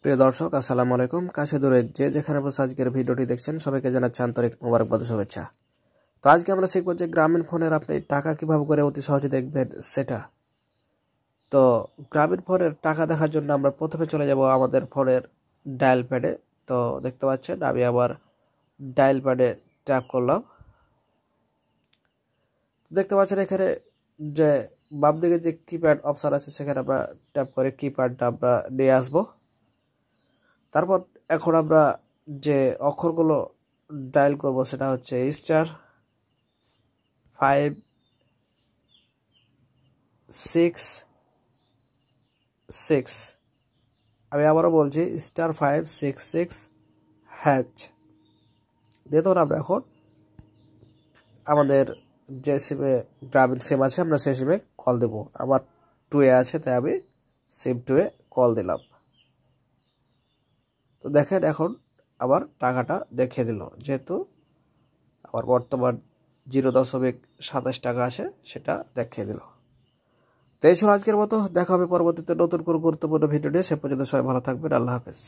প্রিয় দর্শক, আসসালামু আলাইকুম। কাছে দূরে যে যেখানে বসে আজকের ভিডিওটি দেখছেন সবাইকে জানাচ্ছি আন্তরিক মোবারকবাদ শুভেচ্ছা। তো আজকে আমরা শিখবো যে গ্রামীণ ফোনের আপনি টাকা কিভাবে করে অতি সহজে দেখবেন সেটা। তো গ্রামীণ ফোনের টাকা দেখার জন্য আমরা প্রথমে চলে যাব আমাদের ফোনের ডায়াল প্যাডে। তো দেখতে পাচ্ছেন আমি আবার ডায়াল প্যাডে ট্যাপ করলাম। দেখতে পাচ্ছেন এখানে যে বাম দিকে যে কিপ্যাড অপশন আছে সেখানে আমরা ট্যাপ করে কিপ্যাডটা আমরা নিয়ে আসবো। তারপর এখন আমরা যে অক্ষরগুলো ডায়াল করব সেটা হচ্ছে *566। আমি আবারও বলছি *566# দিয়ে তখন আমরা এখন আমাদের যে সিমে গ্রামীণ সিম আছে আমরা সেই সিমে কল দেব। আমার 2A আছে তাই আমি সিম 2A কল দিলাম। তো দেখেন এখন আবার টাকাটা দেখিয়ে দিল, যেহেতু আমার বর্তমান 0.27 টাকা আছে সেটা দেখিয়ে দিল। তো এই ছিল আজকের মতো। দেখা হবে পরবর্তীতে নতুন কোনো গুরুত্বপূর্ণ ভিডিও নিয়ে। সে পর্যন্ত সবাই ভালো থাকবেন। আল্লাহ হাফেজ।